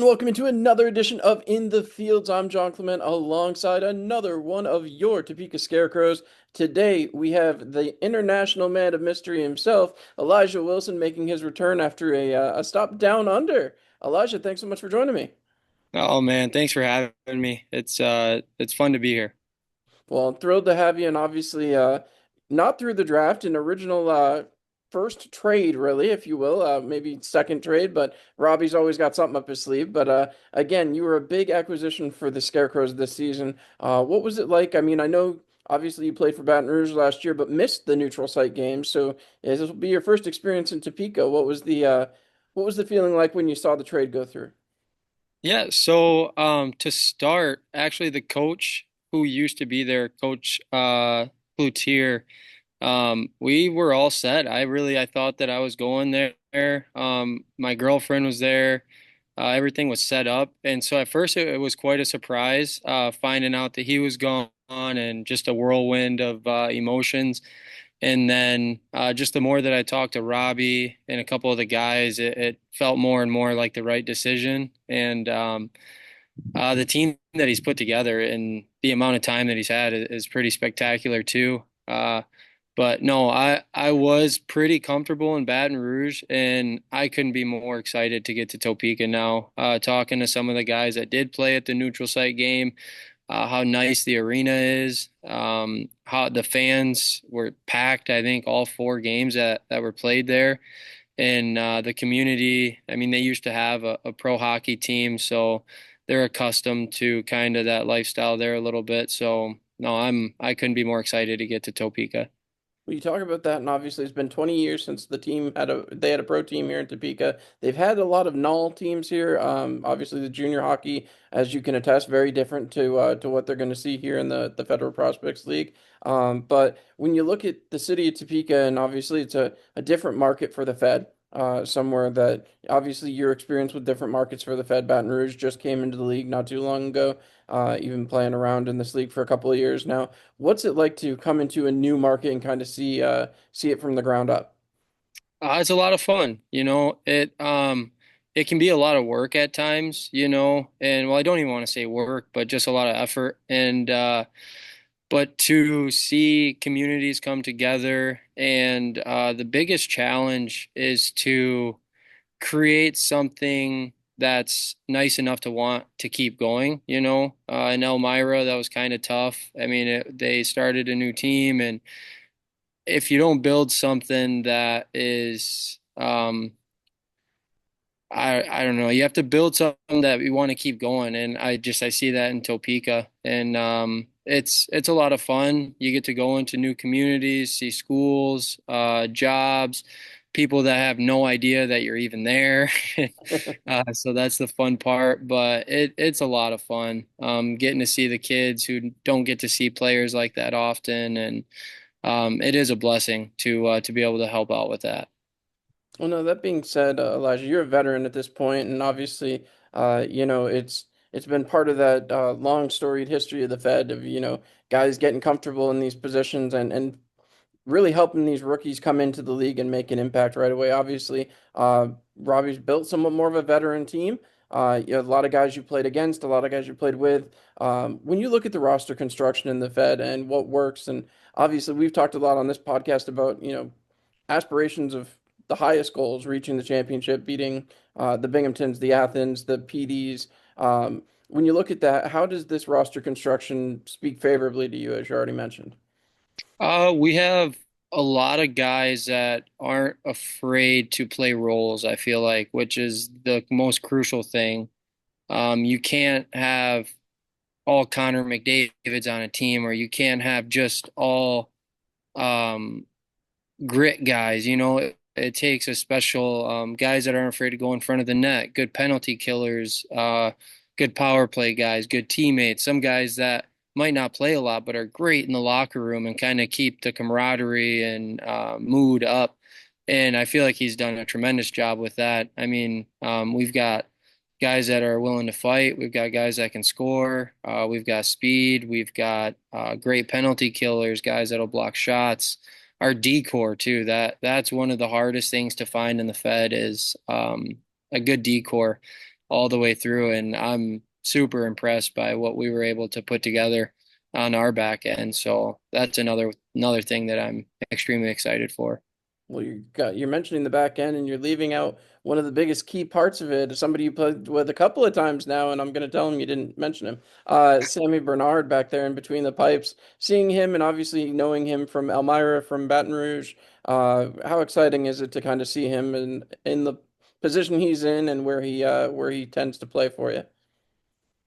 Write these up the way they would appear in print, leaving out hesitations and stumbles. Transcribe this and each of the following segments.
welcome into another edition of In the Fields. I'm John Clement alongside another one of your Topeka Scarecrows. Today we have the international man of mystery himself, Elijah Wilson, making his return after a stop down under. Elijah, thanks so much for joining me. Oh man, thanks for having me. It's fun to be here. Well, I'm thrilled to have you, and obviously, not through the draft, an original first trade, really, if you will, maybe second trade, but Robbie's always got something up his sleeve. But again, you were a big acquisition for the Scarecrows this season. What was it like? I mean, I know obviously you played for Baton Rouge last year, but missed the neutral site games. So this will be your first experience in Topeka. What was the feeling like when you saw the trade go through? Yeah, so to start, actually the coach who used to be there, Coach Cloutier, we were all set. I thought that I was going there. My girlfriend was there. Everything was set up. And so at first it was quite a surprise finding out that he was gone and just a whirlwind of emotions. And then just the more that I talked to Robbie and a couple of the guys, it felt more and more like the right decision. And the team that he's put together and the amount of time that he's had is pretty spectacular too. But no, I was pretty comfortable in Baton Rouge, and I couldn't be more excited to get to Topeka now. Talking to some of the guys that did play at the neutral site game, how nice the arena is, how the fans were packed. I think all four games that were played there, and the community. I mean, they used to have a pro hockey team, so they're accustomed to kind of that lifestyle there a little bit. So no, I couldn't be more excited to get to Topeka. Well, you talk about that, and obviously it's been 20 years since they had a pro team here in Topeka. They've had a lot of null teams here. Obviously the junior hockey, as you can attest, very different to what they're going to see here in the Federal Prospects League. But when you look at the city of Topeka, and obviously it's a different market for the Fed. Somewhere that obviously your experience with different markets for the Fed, Baton Rouge just came into the league not too long ago. Even playing around in this league for a couple of years now. What's it like to come into a new market and kind of see it from the ground up? It's a lot of fun, it can be a lot of work at times, and well, I don't even want to say work, but just a lot of effort. And but to see communities come together, and the biggest challenge is to create something that's nice enough to want to keep going, in Elmira, that was kind of tough. I mean, they started a new team, and if you don't build something that is I don't know. You have to build something that you want to keep going, and I see that in Topeka, and it's a lot of fun. You get to go into new communities, see schools, jobs, people that have no idea that you're even there. So that's the fun part, but it's a lot of fun. Getting to see the kids who don't get to see players like that often, and it is a blessing to be able to help out with that. Well, no, that being said, Elijah, you're a veteran at this point, and obviously, it's been part of that long storied history of the Fed of guys getting comfortable in these positions and really helping these rookies come into the league and make an impact right away. Obviously, Robbie's built somewhat more of a veteran team. You have a lot of guys you played against, a lot of guys you played with. When you look at the roster construction in the Fed and what works, and obviously we've talked a lot on this podcast about aspirations of the highest goals, reaching the championship, beating the Binghamtons, the Athens, the PDs. When you look at that, how does this roster construction speak favorably to you, as you already mentioned? We have a lot of guys that aren't afraid to play roles, I feel like, which is the most crucial thing. You can't have all Connor McDavid's on a team, or you can't have just all um, grit guys. It takes a special guys that aren't afraid to go in front of the net, good penalty killers, good power play guys, good teammates. Some guys that might not play a lot but are great in the locker room and kind of keep the camaraderie and mood up. And I feel like he's done a tremendous job with that. I mean, we've got guys that are willing to fight. We've got guys that can score. We've got speed. We've got great penalty killers, guys that'll block shots. Our decor too. That's one of the hardest things to find in the Fed is a good decor. all the way through, and I'm super impressed by what we were able to put together on our back end. So that's another thing that I'm extremely excited for. Well, you're mentioning the back end, and you're leaving out one of the biggest key parts of it. Somebody you played with a couple of times now, and I'm going to tell him you didn't mention him. Sammy Bernard back there in between the pipes. Seeing him, and obviously knowing him from Elmira, from Baton Rouge. How exciting is it to kind of see him in the position he's in, and where he tends to play for you?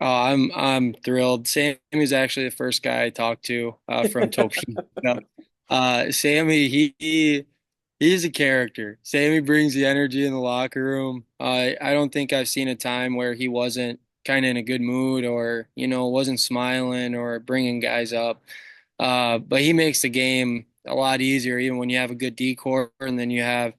I'm thrilled. Sammy's actually the first guy I talked to from Topeka. Sammy, he's a character. Sammy brings the energy in the locker room. I don't think I've seen a time where he wasn't kind of in a good mood or, wasn't smiling or bringing guys up. But he makes the game a lot easier, even when you have a good D core and then you have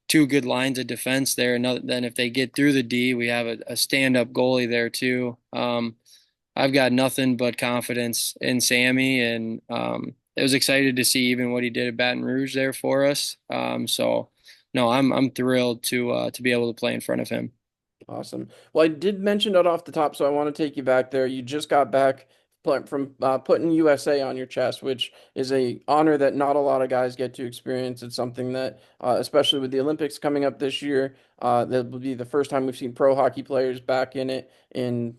two good lines of defense there. And then if they get through the D, we have a stand-up goalie there too. I've got nothing but confidence in Sammy, and I was excited to see even what he did at Baton Rouge there for us. So no, I'm thrilled to be able to play in front of him. Awesome. Well, I did mention it off the top, so I want to take you back there. You just got back from putting USA on your chest, which is a honor that not a lot of guys get to experience. It's something that, especially with the Olympics coming up this year, that will be the first time we've seen pro hockey players back in it. In,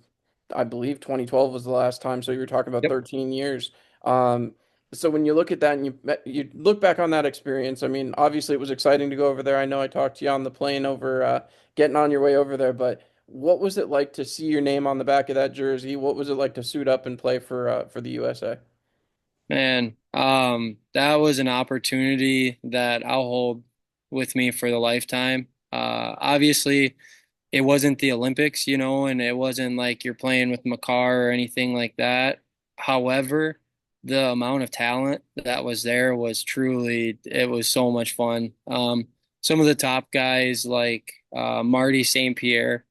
I believe 2012 was the last time. So you were talking about Yep. 13 years. Um, so when you look at that and you look back on that experience, I mean, obviously it was exciting to go over there. I know I talked to you on the plane over. Getting on your way over there. But what was it like to see your name on the back of that jersey? What was it like to suit up and play for the USA? Man, that was an opportunity that I'll hold with me for the lifetime. Obviously, it wasn't the Olympics, and it wasn't like you're playing with Makar or anything like that. However, the amount of talent that was there was it was so much fun. Some of the top guys like Marty St. Pierre,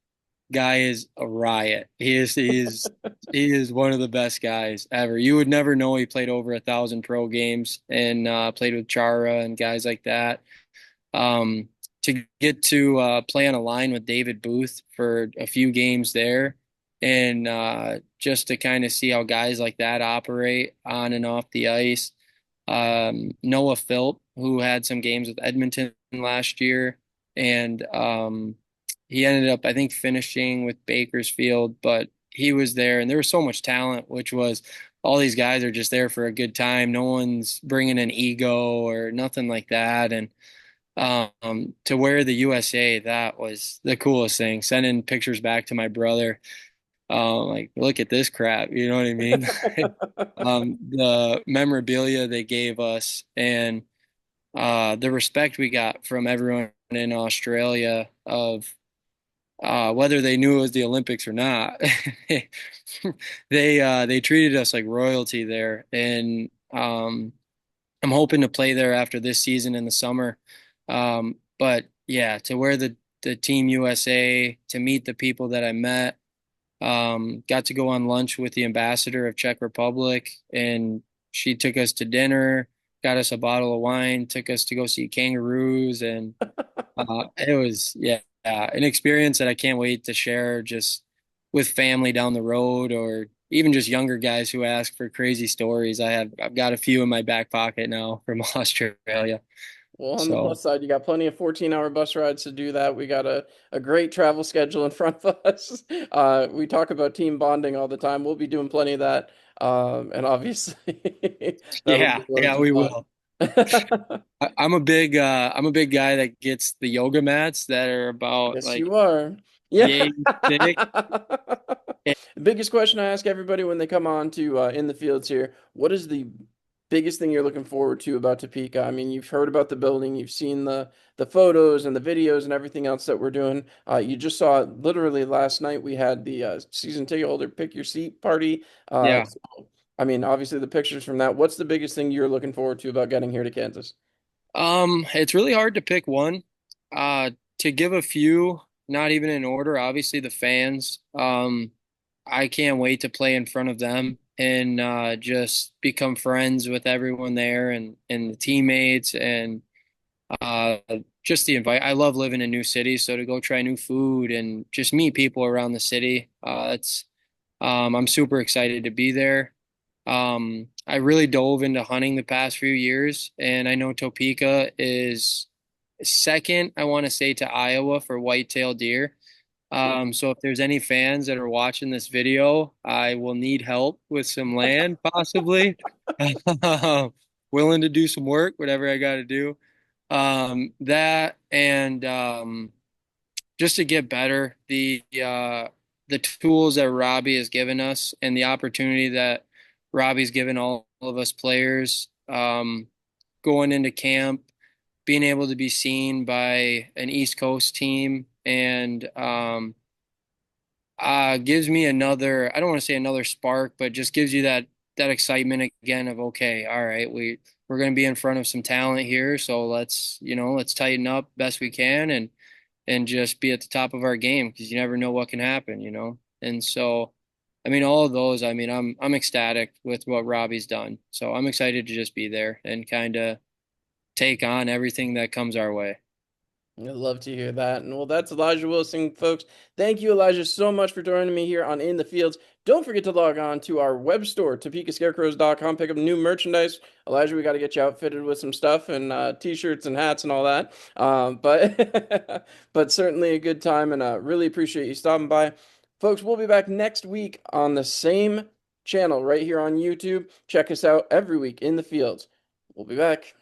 guy is a riot. He is one of the best guys ever. You would never know he played over 1,000 pro games and played with Chara and guys like that. Um, to get to play on a line with David Booth for a few games there, and just to kind of see how guys like that operate on and off the ice. Noah Philp, who had some games with Edmonton last year, and he ended up, I think, finishing with Bakersfield, but he was there, and there was so much talent, which was all these guys are just there for a good time. No one's bringing an ego or nothing like that, and to wear the USA, that was the coolest thing. Sending pictures back to my brother, like, look at this crap, you know what I mean? The memorabilia they gave us and the respect we got from everyone in Australia of whether they knew it was the Olympics or not. They treated us like royalty there, and I'm hoping to play there after this season in the summer. But yeah, to wear the Team USA, to meet the people that I met, got to go on lunch with the ambassador of Czech Republic, and she took us to dinner, got us a bottle of wine, took us to go see kangaroos, and it was an experience that I can't wait to share just with family down the road or even just younger guys who ask for crazy stories. I've got a few in my back pocket now from Australia. Well, on the So plus side, you got plenty of 14-hour bus rides to do that. We got a great travel schedule in front of us. We talk about team bonding all the time. We'll be doing plenty of that. And obviously, that'll be yeah, loads yeah, of we fun. will. I'm a big guy that gets the yoga mats that are about Yes, like you are. Yeah. yay thick. Biggest question I ask everybody when they come on to in the fields here, what is the biggest thing you're looking forward to about Topeka? I mean, you've heard about the building, you've seen the photos and the videos and everything else that we're doing. You just saw literally last night we had the season ticket holder pick your seat party. Yeah. So, I mean, obviously the pictures from that. What's the biggest thing you're looking forward to about getting here to Kansas? It's really hard to pick one. Uh, to give a few, not even in order, obviously the fans. I can't wait to play in front of them and just become friends with everyone there and the teammates. And Uh, just the invite. I love living in new cities, so to go try new food and just meet people around the city, I'm super excited to be there. I really dove into hunting the past few years, and I know Topeka is second, I want to say, to Iowa for whitetail deer. So if there's any fans that are watching this video, I will need help with some land, possibly. Willing to do some work, whatever I got to do. That and just to get better, the tools that Robbie has given us and the opportunity that Robbie's given all of us players, going into camp, being able to be seen by an East Coast team and gives me another, I don't want to say another spark, but just gives you that excitement again of, okay, all right, we're going to be in front of some talent here, so let's tighten up best we can and just be at the top of our game because you never know what can happen. And so, I mean, all of those, I mean, I'm ecstatic with what Robbie's done. So I'm excited to just be there and kind of take on everything that comes our way. I'd love to hear that. And well, that's Elijah Wilson, folks. Thank you, Elijah, so much for joining me here on In the Fields. Don't forget to log on to our web store, topekascarecrows.com. Pick up new merchandise. Elijah, we got to get you outfitted with some stuff and t-shirts and hats and all that. But but certainly a good time, and really appreciate you stopping by. Folks, we'll be back next week on the same channel right here on YouTube. Check us out every week in the fields. We'll be back.